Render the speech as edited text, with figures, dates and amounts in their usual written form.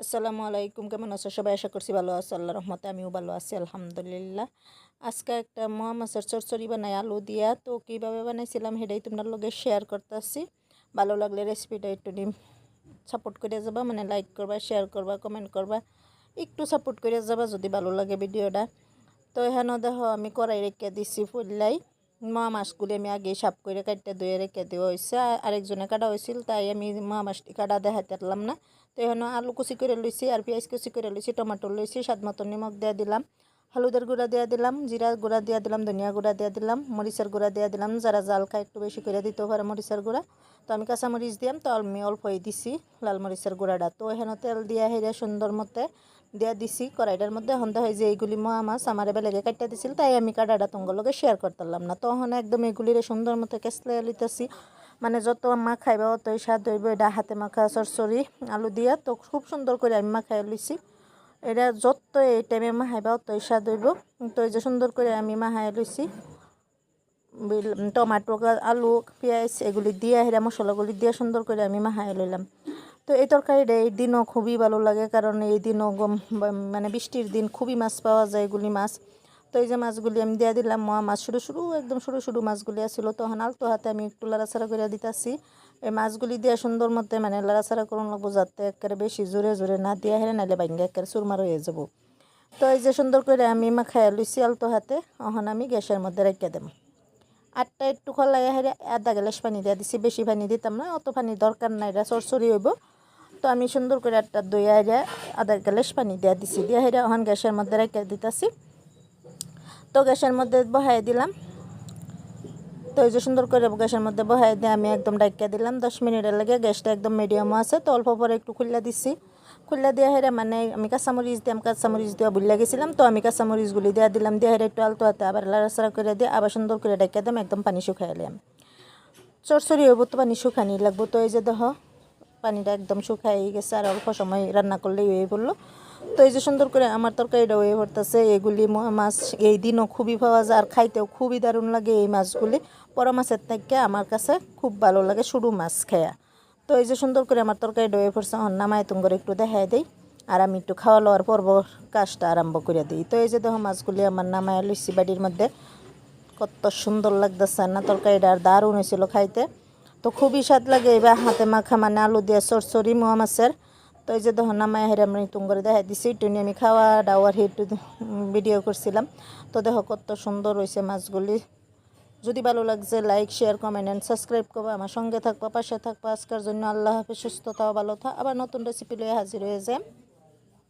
আসসালামু আলাইকুম, কেমন আছো সবাই? আশা করছি ভালো আছো। আল্লাহর রহমতে আমিও ভালো আছি, আলহামদুলিল্লাহ। আজকে একটা মোয়া মাছের চচ্চড়ি বানাই আলু দিয়া। তো কীভাবে বানাইছিলাম সেটাই তোমার লগে শেয়ার করতেছি। ভালো লাগলে রেসিপিটা একটু সাপোর্ট করে যাবা, মানে লাইক করবা, শেয়ার করবা, কমেন্ট করবা, একটু সাপোর্ট করে যাবা যদি ভালো লাগে ভিডিওটা। তো এখানে দেখো আমি কড়াই রেখে দিছি ফুললাই। মোয়া মাছগুলি আমি আগে সাফ করে কাটতে ধুয়ে রেখে দেওয়া হয়েছে। আরেকজনে কাটা হয়েছিল, তাই আমি মোয়া মাছটি কাটা দেখাতে পারলাম না। তো এখানে আলু কুচি করে লইছি আর পেঁয়াজ কুচি করে লইছি, টমেটো লইছি, স্বাদ মতো নিমখ দিয়ে দিলাম, হলুদের গুঁড়া দিয়ে দিলাম, জিরা গুঁড়া দিয়ে দিলাম, ধনিয়া গুঁড়া দিয়ে দিলাম, মরিচের গুঁড়া দিয়ে দিলাম। যারা জাল খায় একটু বেশি করে দিতেও পারে মরিচের গুঁড়া। তো আমি কাঁচা মরিচ দিলাম, তো আমি অল্পই দিছি লাল মরিচের গুঁড়াটা। তো এখানে তেল দিয়ে হেরে সুন্দর মতে দিয়া দিছি কড়াইটার মধ্যে। এখন হয় যে এইগুলি মোয়া মাছ আমার বেলেগে কাটতে দিছিল, তাই আমি কাটাটা তোমার শেয়ার করতাম না। তখন একদম এগুলিরে সুন্দর মতো কেসলে লিতেছি, মানে যত মা খাইবা অতই স্বাদ হইব। এটা হাতে মাখা চরচড়ি আলু দিয়া, তো খুব সুন্দর করে আমি মাখাই লইছি। এটা যত এই টাইমে মাখাইবা অতই স্বাদ হইব। তো এই যে সুন্দর করে আমি মাখাই লইছি, টমাটো, আলু, পেঁয়াজ এগুলি দিয়ে হেরা মশলাগুলি দিয়ে সুন্দর করে আমি মাখাই লইলাম। তো এই তরকারিটা এই দিনও খুবই ভালো লাগে, কারণ এই দিনও মানে বৃষ্টির দিন খুবই মাছ পাওয়া যায়, এগুলি মাছ। তো এই যে মাছগুলি আমি দিয়ে দিলাম, মোয়া মাছ একদম সরু মাছগুলি আসছিল। তখন আলতো হাতে আমি একটু লাড়াচাড়া করে দিতেছি। এই মাছগুলি দিয়ে সুন্দর মতে মানে লাড়াচাড়া করুন লাগবো, যাতে একেবারে বেশি জোরে জোরে না দিয়ে হেরে, নাইলে ভাঙ্গে একেবারে চুরমার হয়ে যাব। তো এই যে সুন্দর করে আমি মাখাই লইছি আলতো হাতে। এখন আমি গ্যাসের মধ্যে রেখে দেব। আটটা একটু খোলাই হেরে আধা গ্লাস পানি দিয়ে দিছি, বেশি পানি দিতাম না, অত পানি দরকার নাই, এটা চরচড়ি হইব। তো আমি সুন্দর করে আটটা দইয়া হেরে আধা গ্লাস পানি দিয়ে দিছি, দিয়ে হেরে এখন গ্যাসের মধ্যে রেখে দিতেছি। তো গ্যাসের মধ্যে বহাই দিলাম। তো এই যে সুন্দর করে গ্যাসের মধ্যে বহাই দিয়ে আমি একদম ডাইকা দিলাম 10 মিনিটের লাগে। গ্যাসটা একদম মিডিয়ামও আছে, তো অল্প পরে একটু খুললা দিছি। খুললা দিয়ে হেরে মানে আমি কাঁচামরিচ দেওয়া ভুলে গেছিলাম, তো আমি কাঁচামরিচগুলি দিয়ে দিলাম, দিয়ে হেরে একটু আলতো হাতে আবার লাড়াচাড়া করে দিয়ে আবার সুন্দর করে ডাইকা দিলাম, একদম পানি শুকাই এলাম। চরচড়ি হইব তো পানি শুকানি লাগবো। তো এই যে দেখো পানিটা একদম শুকাই গেছে, আর অল্প সময় রান্না করলেই হয়ে পড়লো। তো এই যে সুন্দর করে আমার তরকারিটা হয়ে পড়তেছে। এগুলি মাছ এই দিনও খুবই পাওয়া যায়, আর খাইতেও খুবই দারুণ লাগে এই মাছগুলি। বড় মাছের থেকে আমার কাছে খুব ভালো লাগে সরু মাছ খায়া। তো এই যে সুন্দর করে আমার তরকারিটা হয়ে পড়ছে, নামায় করে একটু দেখাই দিই, আর আমি একটু খাওয়া লওয়ার পর্ব কাজটা আরম্ভ করে দিই। তো এই যে দেখো মাছগুলি আমার নামায় লইছি বাড়ির মধ্যে। কত সুন্দর লাগতেছে না তরকারিটা, আর দারুণ হয়েছিল খাইতে। তো খুবই স্বাদ লাগে এবার হাতে মাখা মানে আলু দিয়ে চরচড়ি মোয়া মাছের। তো এই যে দেখো নামায় হেরে আমি করে দেখাই দিছি, একটু নিয়ে আমি খাওয়া দাওয়ার একটু ভিডিও করছিলাম। তো দেখো কত সুন্দর হয়েছে মাছগুলি। যদি ভালো লাগছে like, share, comment and subscribe করবা, আমার সঙ্গে থাকবা, পাশে থাকবা। আজকের জন্য আল্লাহ হাফেজ, সুস্থ থাও, ভালো থাও। আবার নতুন রেসিপি লয়ে হাজির হয়ে যায়।